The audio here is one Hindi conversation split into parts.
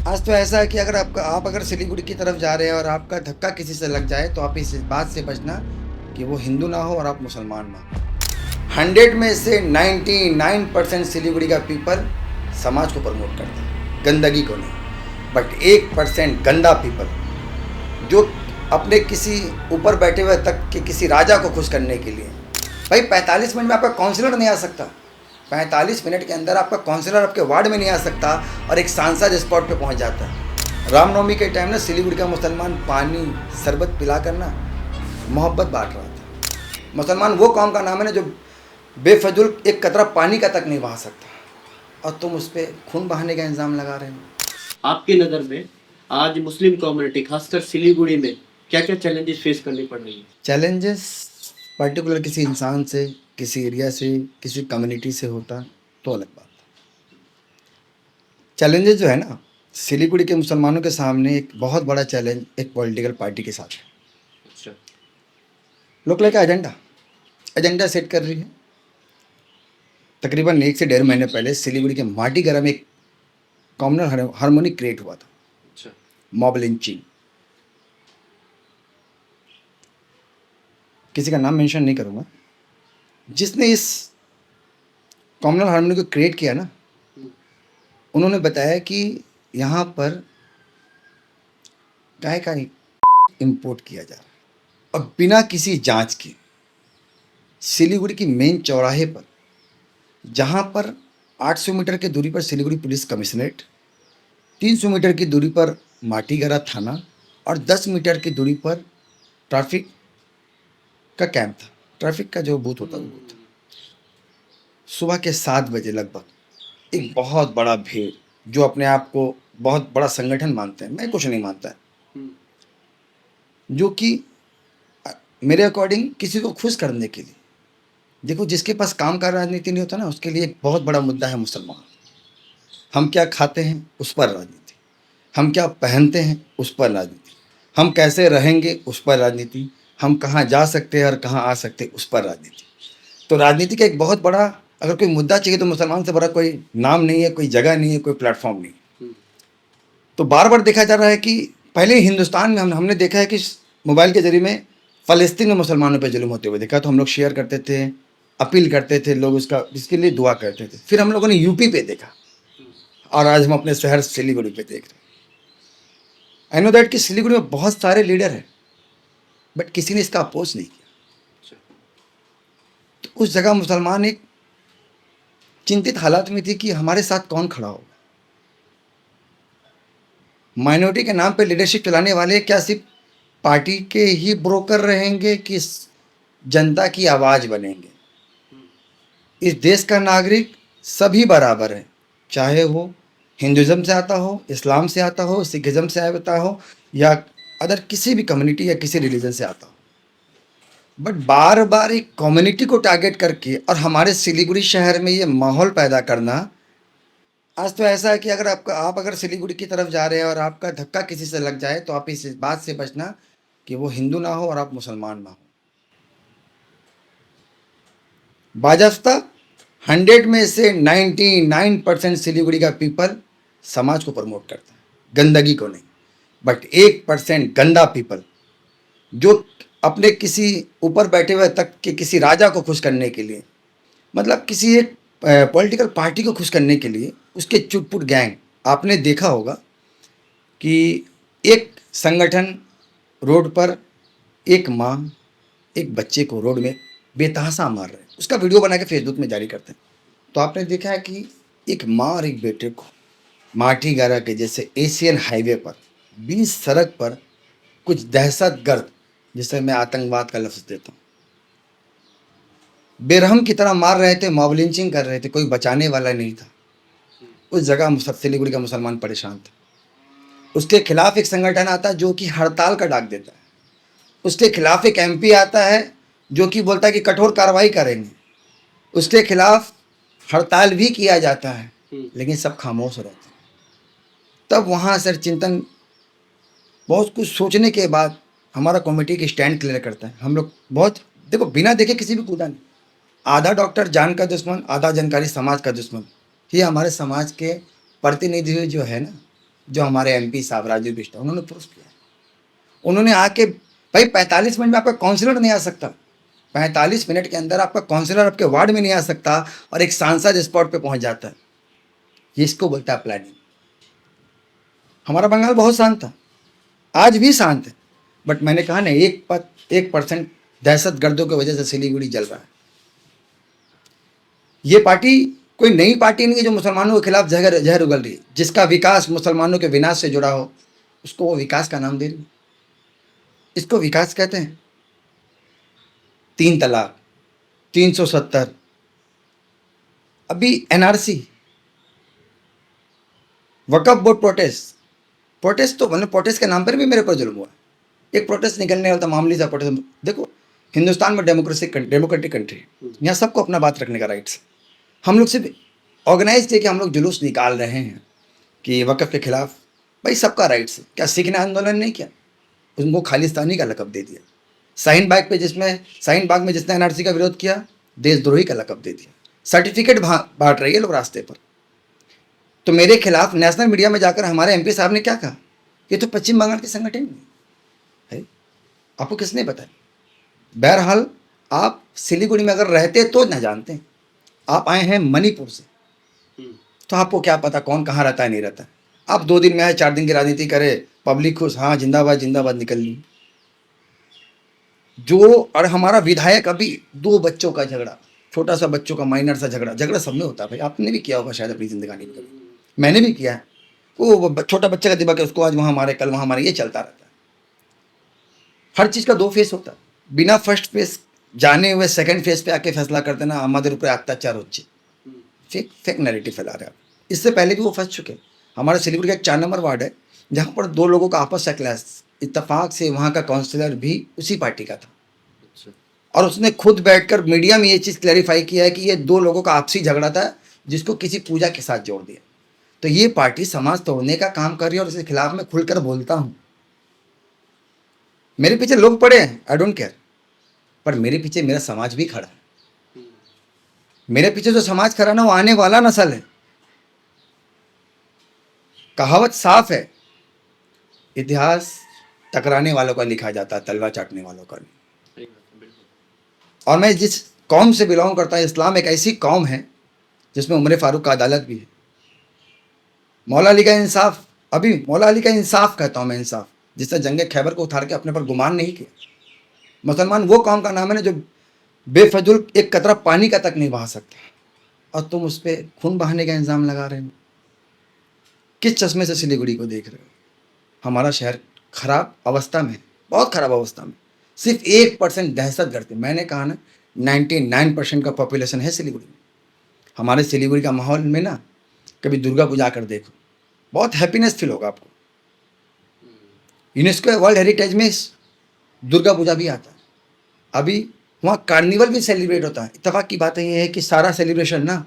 आज तो ऐसा है कि अगर आप अगर सिलीगुड़ी की तरफ जा रहे हैं और आपका धक्का किसी से लग जाए तो आप इस बात से बचना कि वो हिंदू ना हो और आप मुसलमान ना हो। 100 में से 99% सिलीगुड़ी का पीपल समाज को प्रमोट करता है, गंदगी को नहीं। बट 1% गंदा पीपल जो अपने किसी ऊपर बैठे हुए तक के किसी राजा को खुश करने के लिए, भाई 45 मिनट में आपका काउंसलर नहीं आ सकता, 45 मिनट के अंदर आपका काउंसलर आपके वार्ड में नहीं आ सकता और एक सांसद स्पॉट पे पहुंच जाता है। रामनवमी के टाइम ना सिलीगुड़ी का मुसलमान पानी शरबत पिला कर ना मोहब्बत बांट रहा था। मुसलमान वो कौम का नाम है ना जो बेफजूल एक कतरा पानी का तक नहीं बहा सकता, और तुम उस पर खून बहाने का इल्ज़ाम लगा रहे हो। आपकी नज़र में आज मुस्लिम कम्युनिटी खासकर सिलीगुड़ी में क्या क्या चैलेंजेस फेस करनी पड़ रही है? चैलेंजेस पर्टिकुलर किसी इंसान से, किसी एरिया से, किसी कम्युनिटी से होता तो अलग बात। चैलेंजेस जो है ना, सिलीगुड़ी के मुसलमानों के सामने एक बहुत बड़ा चैलेंज एक पॉलिटिकल पार्टी के साथ है। अच्छा। लोग का एजेंडा सेट कर रही है। तकरीबन 1 से 1.5 महीने पहले सिलीगुड़ी के माटीगरा में एक कॉमनल हार्मोनी क्रिएट हुआ था। अच्छा। मॉब लिंचिंग, किसी का नाम मेंशन नहीं करूँगा, जिसने इस कॉमनल हार्मोनी को क्रिएट किया ना, उन्होंने बताया कि यहाँ पर गाय का इंपोर्ट किया जा रहा है और बिना किसी जांच के सिलीगुड़ी की मेन चौराहे पर, जहाँ पर 800 मीटर की दूरी पर सिलीगुड़ी पुलिस कमिश्नरेट, 300 मीटर की दूरी पर माटीगरा थाना और 10 मीटर की दूरी पर ट्रैफिक का कैंप था। ट्रैफिक का जो बूथ होता है वो बूथ था। सुबह के 7 बजे लगभग एक बहुत बड़ा भीड़, जो अपने आप को बहुत बड़ा संगठन मानते हैं, मैं कुछ नहीं मानता है, जो कि मेरे अकॉर्डिंग किसी को खुश करने के लिए, देखो जिसके पास काम का राजनीति नहीं होता ना, उसके लिए एक बहुत बड़ा मुद्दा है मुसलमान। हम क्या खाते हैं उस पर राजनीति, हम क्या पहनते हैं उस पर राजनीति, हम कैसे रहेंगे उस पर राजनीति, हम कहाँ जा सकते हैं और कहाँ आ सकते हैं उस पर राजनीति। तो राजनीति का एक बहुत बड़ा अगर कोई मुद्दा चाहिए तो मुसलमान से बड़ा कोई नाम नहीं है, कोई जगह नहीं है, कोई प्लेटफॉर्म नहीं है। तो बार बार देखा जा रहा है कि पहले हिंदुस्तान में हमने देखा है कि मोबाइल के जरिए में फ़लस्तीन में मुसलमानों पर जुल्म होते हुए देखा, तो हम लोग शेयर करते थे, अपील करते थे, लोग उसका इसके लिए दुआ करते थे। फिर हम लोगों ने यूपी पे देखा और आज हम अपने शहर सिलीगुड़ी पे देख रहे हैं। आई नो दैट कि सिलीगुड़ी में बहुत सारे लीडर हैं, बट किसी ने इसका अपोज नहीं किया। तो उस जगह मुसलमान एक चिंतित हालात में थी कि हमारे साथ कौन खड़ा होगा। माइनॉरिटी के नाम पे लीडरशिप चलाने वाले क्या सिर्फ पार्टी के ही ब्रोकर रहेंगे कि जनता की आवाज़ बनेंगे? इस देश का नागरिक सभी बराबर है, चाहे वो हिंदुज़म से आता हो, इस्लाम से आता हो, सिखिज़म से आता हो या अदर किसी भी कम्युनिटी या किसी रिलीजन से आता हो। बट बार बार एक कम्युनिटी को टारगेट करके और हमारे सिलीगुड़ी शहर में ये माहौल पैदा करना, आज तो ऐसा है कि अगर आप अगर सिलीगुड़ी की तरफ जा रहे हैं और आपका धक्का किसी से लग जाए तो आप इस बात से बचना कि वो हिंदू ना हो और आप मुसलमान ना हो। बाजफ्ता 100 में से 99% सिलीगुड़ी का पीपल समाज को प्रमोट करता है, गंदगी को नहीं। बट 1% गंदा पीपल जो अपने किसी ऊपर बैठे हुए तक के किसी राजा को खुश करने के लिए, मतलब किसी एक पॉलिटिकल पार्टी को खुश करने के लिए, उसके चुटपुट गैंग। आपने देखा होगा कि एक संगठन रोड पर एक माँ एक बच्चे को रोड में बेतहाशा मार रहे हैं, उसका वीडियो बना के फेसबुक में जारी करते हैं। तो आपने देखा है कि एक माँ और एक बेटे को माटीगरा के जैसे एशियन हाईवे पर 20 सड़क पर कुछ दहशतगर्द, जिसे मैं आतंकवाद का लफ्ज़ देता हूँ, बेरहम की तरह मार रहे थे, मॉब लिंचिंग कर रहे थे, कोई बचाने वाला नहीं था। उस जगह सिलीगुड़ी का मुसलमान परेशान था। उसके खिलाफ एक संगठन आता है जो कि हड़ताल का डाक देता है, उसके खिलाफ एक एमपी आता है जो कि बोलता है कि कठोर कार्रवाई करेंगे, उसके खिलाफ हड़ताल भी किया जाता है, लेकिन सब खामोश रहते हैं। तब वहाँ सर चिंतन, बहुत कुछ सोचने के बाद हमारा कमेटी की स्टैंड क्लियर करता है। हम लोग बहुत देखो बिना देखे किसी भी कूदा नहीं। आधा डॉक्टर जान का दुश्मन, आधा जानकारी समाज का दुश्मन। ये हमारे समाज के प्रतिनिधि जो है ना, जो हमारे एमपी साहब राजीव बिष्ट उन्होंने प्रूफ किया है। उन्होंने आके भाई 45 मिनट में आपका काउंसलर नहीं आ सकता, 45 मिनट के अंदर आपका काउंसलर आपके वार्ड में नहीं आ सकता और एक सांसद स्पॉट पे पहुंच जाता है। ये इसको बोलता है प्लानिंग। हमारा बंगाल बहुत शांत था, आज भी शांत है, बट मैंने कहा ना 1% दहशत गर्दों की वजह से सिलीगुड़ी जल रहा है। ये पार्टी कोई नई पार्टी नहीं है जो मुसलमानों के खिलाफ जहर जहर उगल रही है। जिसका विकास मुसलमानों के विनाश से जुड़ा हो उसको वो विकास का नाम दे रही है। इसको विकास कहते हैं। 3 तलाक, 370, अभी एनआरसी, वक्फ बोर्ड प्रोटेस्ट तो मैंने प्रोटेस्ट के नाम पर भी मेरे पर जुल्म हुआ। एक प्रोटेस्ट निकलने वाला था, मामूली सा प्रोटेस्ट। देखो हिंदुस्तान में डेमोक्रेटिक कंट्री है, यहाँ सबको अपना बात रखने का राइट्स। हम लोग सिर्फ ऑर्गेनाइज थे कि हम लोग जुलूस निकाल रहे हैं कि वक्फ के खिलाफ, भाई सबका राइट्स है। क्या सिख ने आंदोलन नहीं किया? उनको खालिस्तानी का लक़ब दे दिया। शाहीन बाग में जिसने एनआरसी का विरोध किया देशद्रोही का लक़ब दे दिया। सर्टिफिकेट बांट रही है लोग रास्ते पर। तो मेरे खिलाफ नेशनल मीडिया में जाकर हमारे एमपी साहब ने क्या कहा, ये तो पश्चिम बंगाल के संगठन है। आपको किसने बताया? बहरहाल आप सिलीगुड़ी में अगर रहते तो ना जानते, आप आए हैं मणिपुर से, तो आपको क्या पता कौन कहाँ रहता है नहीं रहता। आप 2 दिन में आए, 4 दिन की राजनीति करे, पब्लिक खुश, हाँ जिंदाबाद जिंदाबाद निकल ली। जो और हमारा विधायक अभी 2 बच्चों का झगड़ा, छोटा सा बच्चों का माइनर सा झगड़ा सब में होता है भाई। आपने भी किया होगा शायद अपनी जिंदगानी में कभी, मैंने भी किया है। वो छोटा बच्चा का दिमाग है, उसको आज वहाँ मारे कल वहाँ मारे, ये चलता रहता है। हर चीज़ का 2 फेस होता है। बिना फर्स्ट फेस जाने हुए सेकंड फेस पे आके फैसला कर देना हमारे ऊपर अत्याचार होच्छे, फेक नैरेटिव फैला रहे आप। इससे पहले भी वो फंस चुके। हमारे सिलीगुड़ी का एक 4 नंबर वार्ड है जहाँ पर 2 लोगों का आपस में क्लैश, इत्तेफाक से वहाँ का काउंसलर भी उसी पार्टी का था। और उसने खुद बैठकर मीडिया में ये चीज़ क्लैरिफाई किया है कि ये 2 लोगों का आपसी झगड़ा था जिसको किसी पूजा के साथ जोड़ दिया। तो ये पार्टी समाज तोड़ने का काम कर रही है और इसके खिलाफ मैं खुलकर बोलता हूँ। मेरे पीछे लोग पड़े हैं, आई डोंट केयर, पर मेरे पीछे मेरा समाज भी खड़ा है। मेरे पीछे जो समाज खड़ा ना वो आने वाला नस्ल है। कहावत साफ है, इतिहास टकराने वालों का लिखा जाता है, तलवार चाटने वालों का नहीं। और मैं जिस कौम से बिलोंग करता हूँ, इस्लाम एक ऐसी कौम है जिसमें उमर फारूक का अदालत भी है। मौला अली का इंसाफ, अभी मौला अली का इंसाफ कहता हूँ मैं, इंसाफ जिसने जंगे खैबर को उतार के अपने पर गुमान नहीं किया। मुसलमान वो कौम का नाम है ना जो बेफजूल एक कतरा पानी का तक नहीं बहा सकता, और तुम उस पर खून बहाने का इल्ज़ाम लगा रहे हो। किस चश्मे से सिलीगुड़ी को देख रहे हो? हमारा शहर खराब अवस्था में, बहुत खराब अवस्था में। सिर्फ 1% दहशत गर्द। मैंने कहा ना 99% का पॉपुलेशन है सिलीगुड़ी में। हमारे सिलीगुड़ी का माहौल में ना कभी दुर्गा पूजा कर देखो, बहुत हैप्पीनेस फील होगा आपको। यूनेस्को वर्ल्ड हेरिटेज में दुर्गा पूजा भी आता है। अभी वहाँ कार्निवल भी सेलिब्रेट होता है। इत्तेफाक की बात ये है कि सारा सेलिब्रेशन ना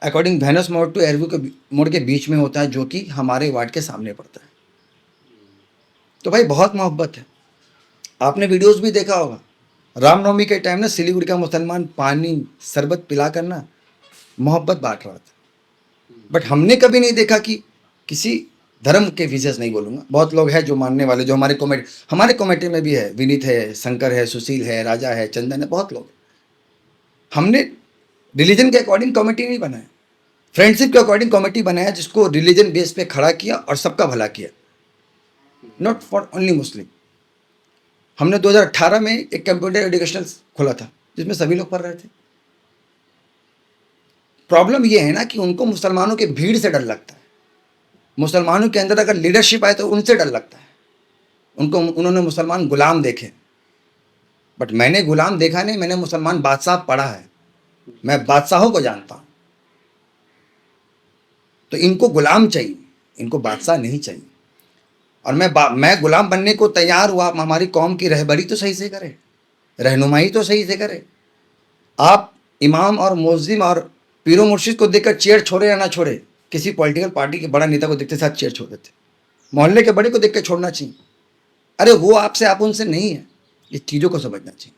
अकॉर्डिंग वेनस मोड़ टू एयरव्यू के मोड़ के बीच में होता है, जो कि हमारे वार्ड के सामने पड़ता है। तो भाई बहुत मोहब्बत है। आपने वीडियोस भी देखा होगा, रामनवमी के टाइम ना सिलीगुड़ी का मुसलमान पानी शरबत पिला कर ना मोहब्बत बांट रहा था। बट हमने कभी नहीं देखा कि किसी धर्म के विशेष नहीं बोलूँगा, बहुत लोग हैं जो मानने वाले, जो हमारे कमेटी में भी है, विनीत है, शंकर है, सुशील है, राजा है, चंदन है, बहुत लोग। हमने रिलीजन के अकॉर्डिंग कमेटी नहीं बनाया, फ्रेंडशिप के अकॉर्डिंग कमेटी बनाया जिसको रिलीजन बेस पे खड़ा किया और सबका भला किया, नॉट फॉर ओनली मुस्लिम। हमने 2018 में एक कंप्यूटर एजुकेशनल खोला था जिसमें सभी लोग पढ़ रहे थे। प्रॉब्लम ये है ना कि उनको मुसलमानों के भीड़ से डर लगता है। मुसलमानों के अंदर अगर लीडरशिप आए तो उनसे डर लगता है। उन्होंने मुसलमान गुलाम देखे, बट मैंने गुलाम देखा नहीं, मैंने मुसलमान बादशाह पढ़ा है। मैं बादशाहों को जानता हूँ। तो इनको गुलाम चाहिए, इनको बादशाह नहीं चाहिए। और मैं गुलाम बनने को तैयार हुआ। हमारी कौम की रहबरी तो सही से करे, रहनुमाई तो सही से करे। आप इमाम और मुअज्जिम और पीरो मुर्शिद को देखकर चेयर छोड़े या ना छोड़े, किसी पॉलिटिकल पार्टी के बड़ा नेता को देखते साथ चेयर छोड़ देते। मोहल्ले के बड़े को देख के छोड़ना चाहिए। अरे वो आपसे, आप उनसे नहीं है, ये चीज़ों को समझना चाहिए।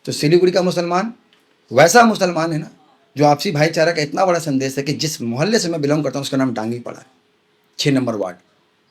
तो सिलीगुड़ी का मुसलमान वैसा मुसलमान है ना जो आपसी भाईचारा का इतना बड़ा संदेश है कि जिस मोहल्ले से मैं बिलोंग करता हूँ उसका नाम डांगी पड़ा है। 6 नंबर वार्ड,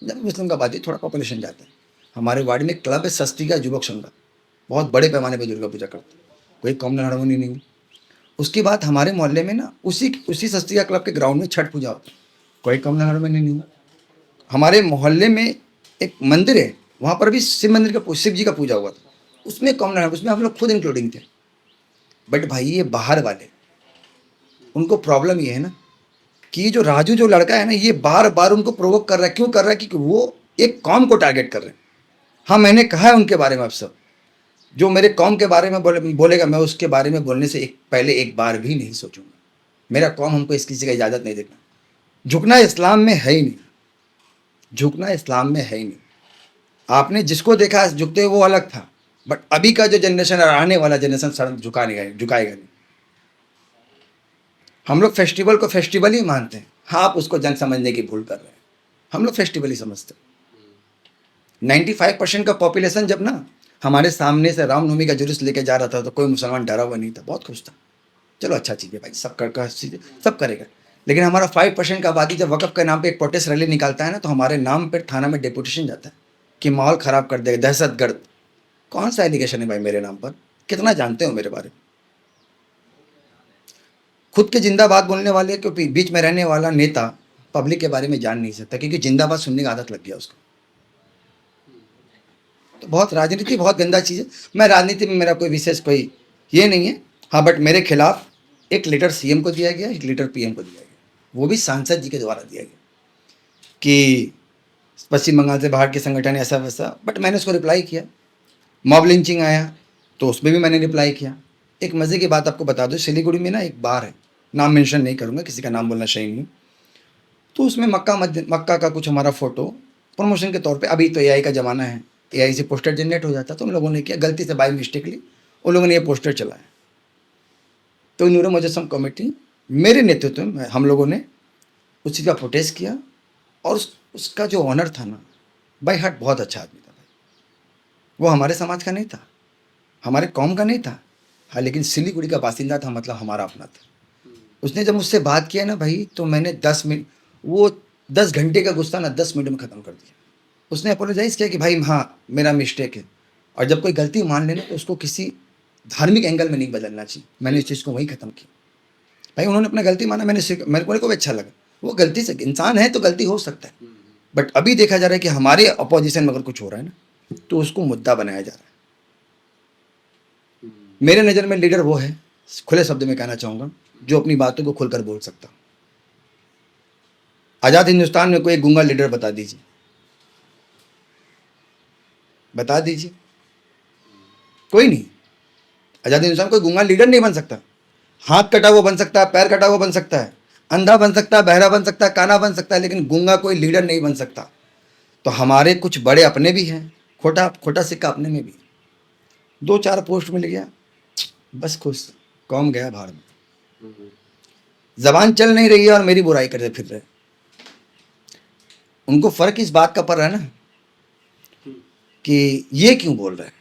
जब मुस्लिम का आबादी थोड़ा पॉपुलेशन जाता है। हमारे वार्ड में क्लब है सस्ती का युवक संघ का, बहुत बड़े पैमाने पर दुर्गा पूजा करते हैं, कोई कॉमन हारमोनी नहीं है। उसके बाद हमारे मोहल्ले में ना उसी सस्तिया क्लब के ग्राउंड में छठ पूजा होती है, कोई कॉमन हारमोनी नहीं है। हमारे मोहल्ले में एक मंदिर है, वहाँ पर भी शिव जी का पूजा हुआ था, उसमें कॉमन हारमोनी, उसमें हम लोग खुद इंक्लूडिंग थे। बट भाई ये बाहर वाले, उनको प्रॉब्लम ये है ना कि ये जो राजू जो लड़का है ना, ये बार बार उनको प्रोवोक कर रहा है। क्यों कर रहा है? क्योंकि वो एक कौम को टारगेट कर रहे हैं। हाँ, मैंने कहा है उनके बारे में, अब सब जो मेरे कौम के बारे में बोलेगा, मैं उसके बारे में बोलने से पहले एक बार भी नहीं सोचूंगा। मेरा कौम हमको इस किसी का इजाज़त नहीं देना। झुकना इस्लाम में है ही नहीं, झुकना इस्लाम में है ही नहीं। आपने जिसको देखा झुकते हुए वो अलग था, बट अभी का जो जनरेशन और आने वाला जनरेशन सर झुकाएगा नहीं। हम लोग फेस्टिवल को फेस्टिवल ही मानते हैं। हाँ, आप उसको जंग समझने की भूल कर रहे हैं। हम लोग फेस्टिवल ही समझते हैं। 95% का पॉपुलेशन जब ना हमारे सामने से रामनवमी का जुलूस लेके जा रहा था तो कोई मुसलमान डरा हुआ नहीं था, बहुत खुश था। चलो अच्छा चीज़ है भाई, सब करेगा। लेकिन हमारा 5% का आबादी जब वक़्फ़ के नाम पे एक प्रोटेस्ट रैली निकालता है ना, तो हमारे नाम पर थाना में डेपुटेशन जाता है कि माहौल ख़राब कर देगा, दहशतगर्द। कौन सा एलिगेशन है भाई मेरे नाम पर? कितना जानते हो मेरे बारे में? खुद के जिंदाबाद बोलने वाले के बीच में रहने वाला नेता पब्लिक के बारे में जान नहीं सकता, क्योंकि जिंदाबाद सुनने की आदत लग गया उसको। तो बहुत राजनीति बहुत गंदा चीज़ है। मैं राजनीति में मेरा कोई विशेष कोई ये नहीं है। हाँ, बट मेरे खिलाफ एक लेटर सीएम को दिया गया, एक लेटर पीएम को दिया गया, वो भी सांसद जी के द्वारा दिया गया कि पश्चिम बंगाल से बाहर के संगठन ऐसा वैसा। बट मैंने उसको रिप्लाई किया। मॉब लिंचिंग आया तो उसमें भी मैंने रिप्लाई किया। एक मज़े की बात आपको बता दूं, सिलीगुड़ी में ना एक बार है, नाम मेंशन नहीं करूँगा, किसी का नाम बोलना सही नहीं। तो उसमें मक्का का कुछ हमारा फ़ोटो प्रमोशन के तौर पे, अभी तो एआई का ज़माना है, एआई से पोस्टर जनरेट हो जाता, तो उन लोगों ने किया गलती से, बाय मिस्टेकली उन लोगों ने ये पोस्टर चलाया। तो नूर मुजस्सम कमेटी मेरे नेतृत्व में हम लोगों ने उस चीज़ का प्रोटेस्ट किया। और उसका जो ऑनर था ना, बाय हार्ट बहुत अच्छा आदमी था भाई। वो हमारे समाज का नहीं था, हमारे कौम का नहीं था, हाँ, लेकिन सिलीगुड़ी का बासिंदा था, मतलब हमारा अपना था। उसने जब मुझसे बात किया ना भाई, तो मैंने 10 मिनट, वो 10 घंटे का गुस्सा ना 10 मिनट में ख़त्म कर दिया। उसने अपोलोजाइज़ किया कि भाई हाँ, मेरा मिस्टेक है। और जब कोई गलती मान लेना तो उसको किसी धार्मिक एंगल में नहीं बदलना चाहिए। मैंने इस चीज़ को वहीं ख़त्म किया भाई। उन्होंने अपना गलती माना, मेरे को भी अच्छा लगा। वो गलती से, इंसान है तो गलती हो सकता है। बट अभी देखा जा रहा है कि हमारे अपोजिशन में अगर कुछ हो रहा है ना, तो उसको मुद्दा बनाया जा रहा है। मेरे नज़र में लीडर वो है, खुले शब्द में कहना चाहूँगा, जो अपनी बातों को खुलकर बोल सकता। आज़ाद हिंदुस्तान में कोई एक गूंगा लीडर बता दीजिए, बता दीजिए। कोई नहीं। आज़ाद हिंदुस्तान कोई गूंगा लीडर नहीं बन सकता। हाथ कटा हुआ बन सकता है, पैर कटा हुआ बन सकता है, अंधा बन सकता है, बहरा बन सकता है, काना बन सकता है, लेकिन गूंगा कोई लीडर नहीं बन सकता। तो हमारे कुछ बड़े अपने भी हैं, खोटा सिक्का अपने में भी। 2-4 पोस्ट मिल गया, बस खुश, कौम गया भाड़ में। जबान चल नहीं रही है और मेरी बुराई करते फिर रहे। उनको फर्क इस बात का पड़ रहा है ना कि ये क्यों बोल रहा है।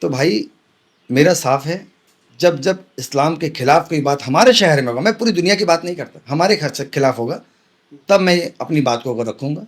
तो भाई मेरा साफ है, जब जब इस्लाम के खिलाफ कोई बात हमारे शहर में होगा, मैं पूरी दुनिया की बात नहीं करता, हमारे खिलाफ होगा, तब मैं अपनी बात को रखूँगा।